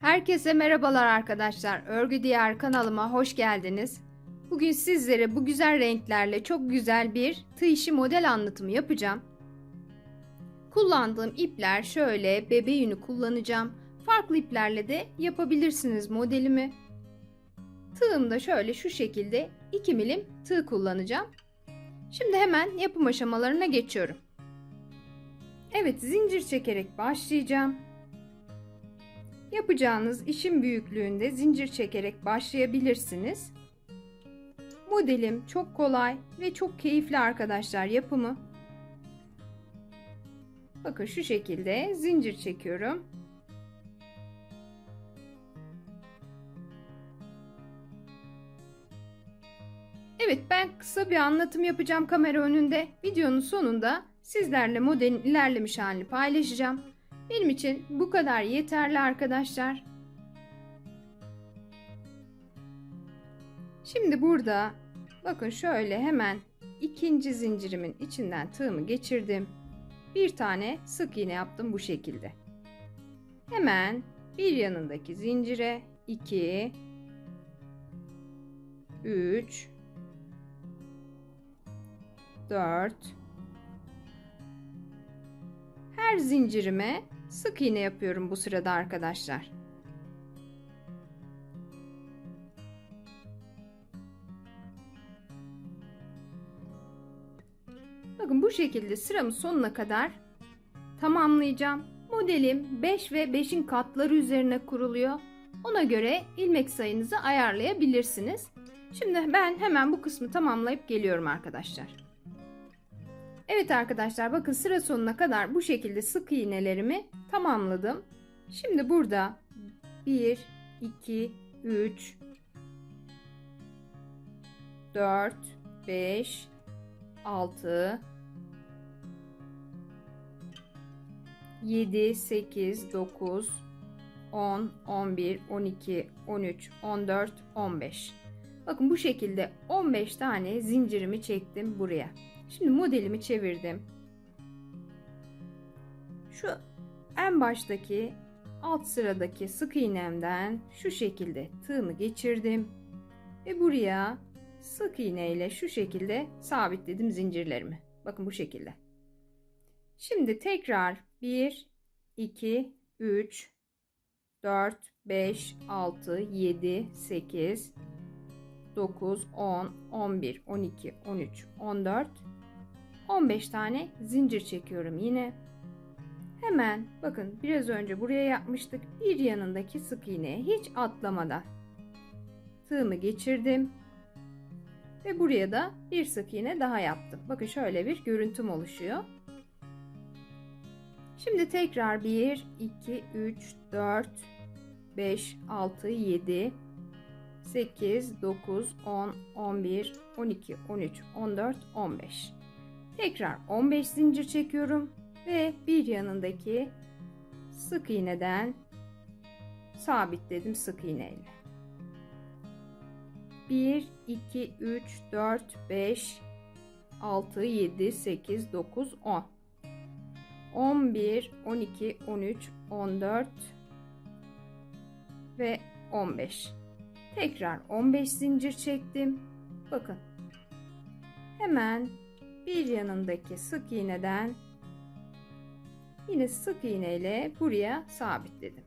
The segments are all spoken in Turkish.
Herkese merhabalar arkadaşlar. Örgü Diyar kanalıma hoş geldiniz. Bugün sizlere bu güzel renklerle çok güzel bir tığ işi model anlatımı yapacağım. Kullandığım ipler şöyle bebe yünü kullanacağım. Farklı iplerle de yapabilirsiniz modelimi. Tığım da şöyle şu şekilde 2 milim tığ kullanacağım. Şimdi hemen yapım aşamalarına geçiyorum. Evet, zincir çekerek başlayacağım. Yapacağınız işin büyüklüğünde zincir çekerek başlayabilirsiniz. Modelim çok kolay ve çok keyifli arkadaşlar yapımı. Bakın şu şekilde zincir çekiyorum. Evet, ben kısa bir anlatım yapacağım kamera önünde. Videonun sonunda sizlerle modelin ilerlemiş halini paylaşacağım. Benim için bu kadar yeterli arkadaşlar. Şimdi burada bakın şöyle hemen ikinci zincirimin içinden tığımı geçirdim. Bir tane sık iğne yaptım bu şekilde. Hemen bir yanındaki zincire 2 3 4 her zincirime sık iğne yapıyorum bu sırada arkadaşlar. Bakın bu şekilde sıramın sonuna kadar tamamlayacağım. Modelim 5 ve 5'in katları üzerine kuruluyor. Ona göre ilmek sayınızı ayarlayabilirsiniz. Şimdi ben hemen bu kısmı tamamlayıp geliyorum arkadaşlar. Evet arkadaşlar, bakın sıra sonuna kadar bu şekilde sık iğnelerimi tamamladım. Şimdi burada 1, 2, 3, 4, 5, 6, 7, 8, 9, 10, 11, 12, 13, 14, 15. Bakın bu şekilde 15 tane zincirimi çektim buraya. Şimdi modelimi çevirdim. Şu en baştaki alt sıradaki sık iğnemden şu şekilde tığımı geçirdim. Ve buraya sık iğne ile şu şekilde sabitledim zincirlerimi. Bakın bu şekilde. Şimdi tekrar 1, 2, 3, 4, 5, 6, 7, 8, 9, 10, 11, 12, 13, 14, 15 tane zincir çekiyorum yine. Hemen bakın biraz önce buraya yapmıştık. Bir yanındaki sık iğneye hiç atlamadan tığımı geçirdim. Ve buraya da bir sık iğne daha yaptım. Bakın şöyle bir görüntüm oluşuyor. Şimdi tekrar 1, 2, 3, 4, 5, 6, 7, 8, 9, 10, 11, 12, 13, 14, 15. Tekrar 15 zincir çekiyorum ve bir yanındaki sık iğneden sabitledim sık iğneyle. 1, 2, 3, 4, 5, 6, 7, 8, 9, 10. 11, 12, 13, 14 ve 15. Tekrar 15 zincir çektim. Bakın. Hemen bir yanındaki sık iğneden yine sık iğne ile buraya sabitledim.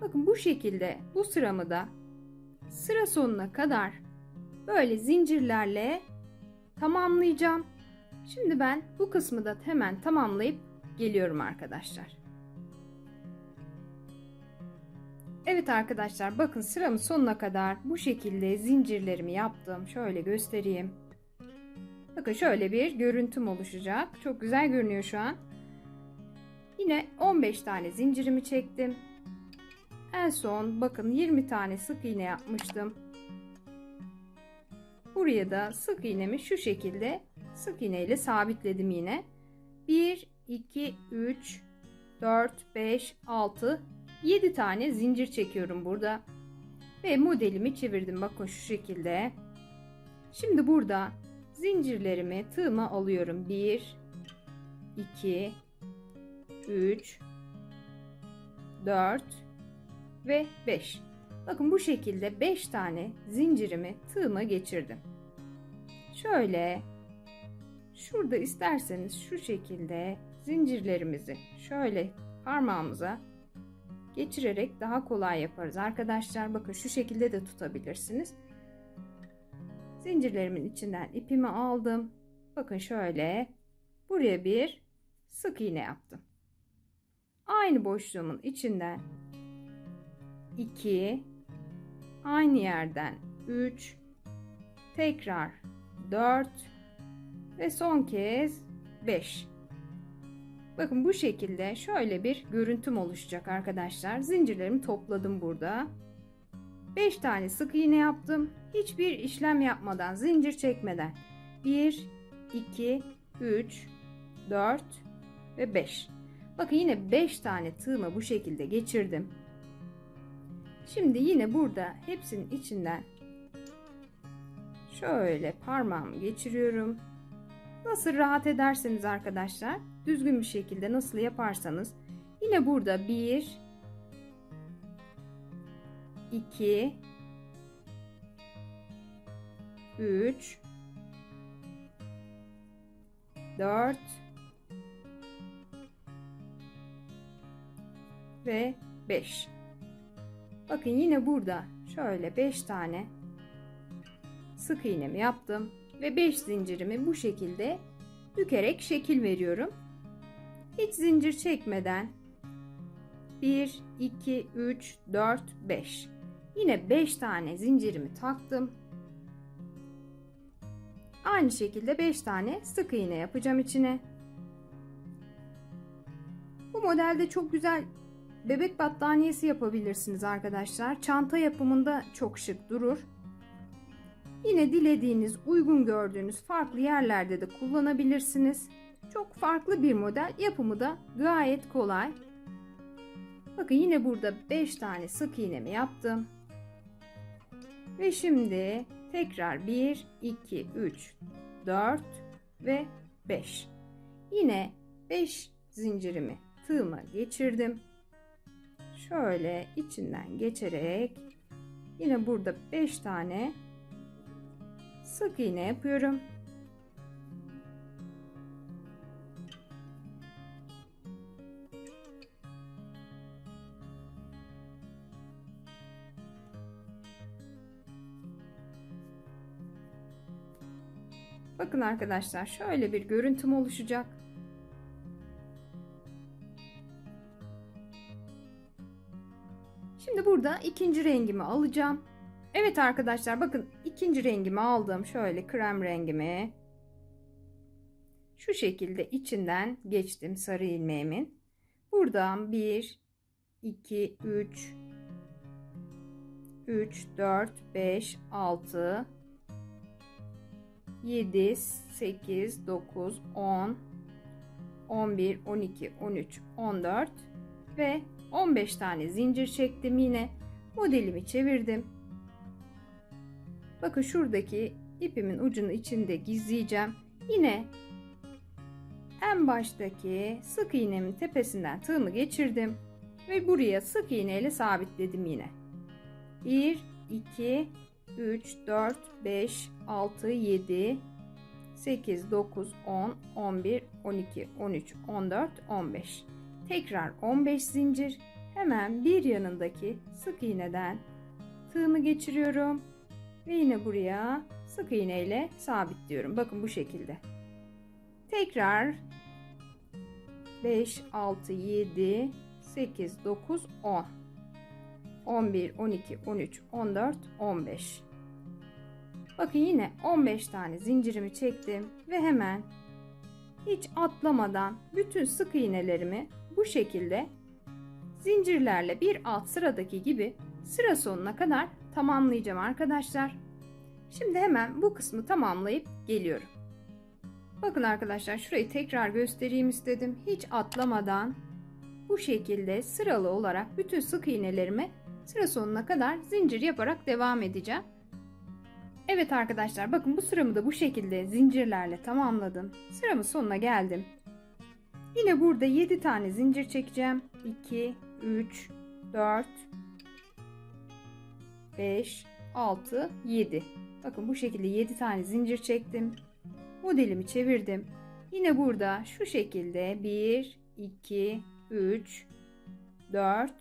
Bakın bu şekilde bu sıramı da sıra sonuna kadar böyle zincirlerle tamamlayacağım. Şimdi ben bu kısmı da hemen tamamlayıp geliyorum arkadaşlar. Evet arkadaşlar, bakın sıramın sonuna kadar bu şekilde zincirlerimi yaptım. Şöyle göstereyim. Bakın şöyle bir görüntüm oluşacak. Çok güzel görünüyor şu an. Yine 15 tane zincirimi çektim. En son bakın 20 tane sık iğne yapmıştım. Buraya da sık iğnemi şu şekilde sık iğne ile sabitledim yine. 1, 2, 3, 4, 5, 6, 7 tane zincir çekiyorum burada. Ve modelimi çevirdim. Bakın şu şekilde. Şimdi burada zincirlerimi tığıma alıyorum. 1, 2, 3, 4 ve 5. Bakın bu şekilde 5 tane zincirimi tığıma geçirdim. Şöyle şurada isterseniz şu şekilde zincirlerimizi şöyle parmağımıza geçirerek daha kolay yaparız arkadaşlar. Bakın şu şekilde de tutabilirsiniz. Zincirlerimin içinden ipimi aldım. Bakın şöyle buraya bir sık iğne yaptım. Aynı boşluğumun içinden 2, aynı yerden 3, tekrar 4 ve son kez 5. Bakın bu şekilde şöyle bir görüntüm oluşacak arkadaşlar. Zincirlerimi topladım burada. 5 tane sık iğne yaptım. Hiçbir işlem yapmadan, zincir çekmeden. 1, 2, 3, 4 ve 5. Bakın yine 5 tane tığımı bu şekilde geçirdim. Şimdi yine burada hepsinin içinden şöyle parmağımı geçiriyorum. Nasıl rahat ederseniz arkadaşlar, düzgün bir şekilde nasıl yaparsanız. Yine burada 1, 2, 3, 4 ve 5. Bakın yine burada şöyle 5 tane sık iğnemi yaptım ve 5 zincirimi bu şekilde bükerek şekil veriyorum. Hiç zincir çekmeden 1, 2, 3, 4, 5. Yine 5 tane zincirimi taktım. Aynı şekilde 5 tane sık iğne yapacağım içine. Bu modelde çok güzel bebek battaniyesi yapabilirsiniz arkadaşlar. Çanta yapımında çok şık durur. Yine dilediğiniz, uygun gördüğünüz farklı yerlerde de kullanabilirsiniz. Çok farklı bir model, yapımı da gayet kolay. Bakın yine burada 5 tane sık iğnemi yaptım. Ve şimdi tekrar 1, 2, 3, 4 ve 5. Yine 5 zincirimi tığıma geçirdim. Şöyle içinden geçerek yine burada 5 tane sık iğne yapıyorum. Bakın arkadaşlar şöyle bir görüntüm oluşacak. Şimdi burada ikinci rengimi alacağım. Evet arkadaşlar bakın ikinci rengimi aldım. Şöyle krem rengimi. Şu şekilde içinden geçtim sarı ilmeğimin. Buradan 1, 2, 3, 4, 5, 6, 7, 8, 9, 10, 11, 12, 13, 14 ve 15 tane zincir çektim. Yine modelimi çevirdim. Bakın şuradaki ipimin ucunu içinde gizleyeceğim. Yine en baştaki sık iğnemin tepesinden tığımı geçirdim ve buraya sık iğne ile sabitledim yine. 1, 2, 3, 4, 5, 6, 7, 8, 9, 10, 11, 12, 13, 14, 15. Tekrar 15 zincir. Hemen bir yanındaki sık iğneden tığımı geçiriyorum. Ve yine buraya sık iğne ile sabitliyorum. Bakın bu şekilde. Tekrar 5, 6, 7, 8, 9, 10. 11, 12, 13, 14, 15. Bakın yine 15 tane zincirimi çektim ve hemen hiç atlamadan bütün sık iğnelerimi bu şekilde zincirlerle bir alt sıradaki gibi sıra sonuna kadar tamamlayacağım arkadaşlar. Şimdi hemen bu kısmı tamamlayıp geliyorum. Bakın arkadaşlar şurayı tekrar göstereyim istedim. Hiç atlamadan bu şekilde sıralı olarak bütün sık iğnelerimi sıra sonuna kadar zincir yaparak devam edeceğim. Evet arkadaşlar bakın bu sıramı da bu şekilde zincirlerle tamamladım. Sıramın sonuna geldim. Yine burada 7 tane zincir çekeceğim. 2, 3, 4, 5, 6, 7. Bakın bu şekilde 7 tane zincir çektim. Modelimi çevirdim. Yine burada şu şekilde 1, 2, 3, 4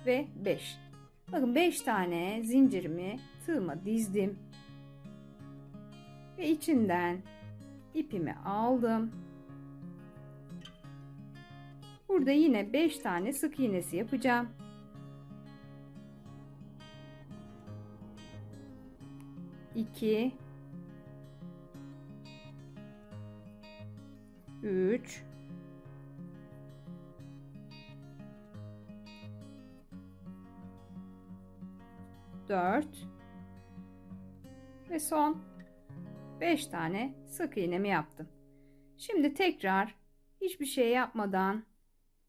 ve 5. Bakın 5 tane zincirimi tığıma dizdim. Ve içinden ipimi aldım. Burada yine 5 tane sık iğnesi yapacağım. 2, 3, 4 ve son 5 tane sık iğnemi yaptım. Şimdi tekrar hiçbir şey yapmadan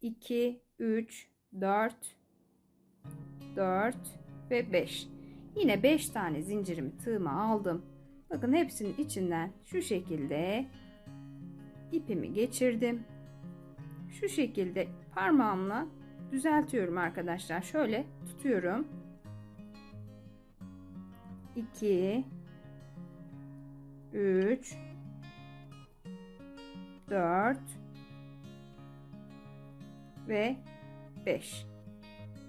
2, 3, 4 ve 5. Yine 5 tane zincirimi tığıma aldım. Bakın hepsinin içinden şu şekilde ipimi geçirdim. Şu şekilde parmağımla düzeltiyorum arkadaşlar. Şöyle tutuyorum. 2, 3, 4 ve 5.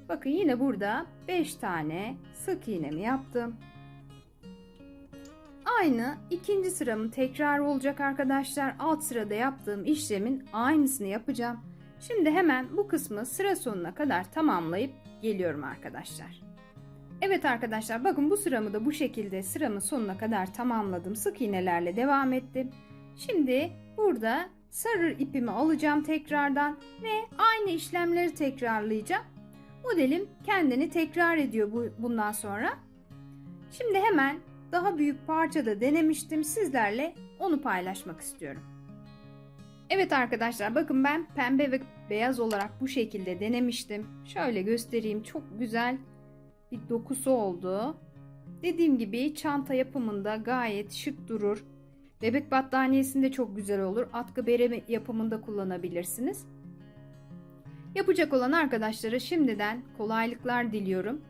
Bakın yine burada 5 tane sık iğnemi yaptım. Aynı ikinci sıramın tekrar olacak arkadaşlar. Alt sırada yaptığım işlemin aynısını yapacağım. Şimdi hemen bu kısmı sıra sonuna kadar tamamlayıp geliyorum arkadaşlar. Evet arkadaşlar, bakın bu sıramı da bu şekilde sıramın sonuna kadar tamamladım. Sık iğnelerle devam ettim. Şimdi burada sarı ipimi alacağım tekrardan ve aynı işlemleri tekrarlayacağım. Modelim kendini tekrar ediyor bundan sonra. Şimdi hemen daha büyük parçada denemiştim. Sizlerle onu paylaşmak istiyorum. Evet arkadaşlar, bakın ben pembe ve beyaz olarak bu şekilde denemiştim. Şöyle göstereyim. Çok güzel bir dokusu oldu. Dediğim gibi çanta yapımında gayet şık durur. Bebek battaniyesinde çok güzel olur. Atkı bere yapımında kullanabilirsiniz. Yapacak olan arkadaşlara şimdiden kolaylıklar diliyorum.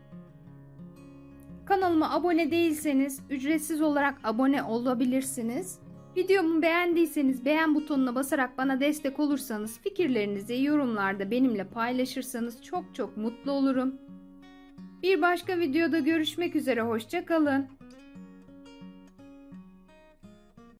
Kanalıma abone değilseniz ücretsiz olarak abone olabilirsiniz. Videomu beğendiyseniz beğen butonuna basarak bana destek olursanız, fikirlerinizi yorumlarda benimle paylaşırsanız çok mutlu olurum. Bir başka videoda görüşmek üzere, hoşça kalın.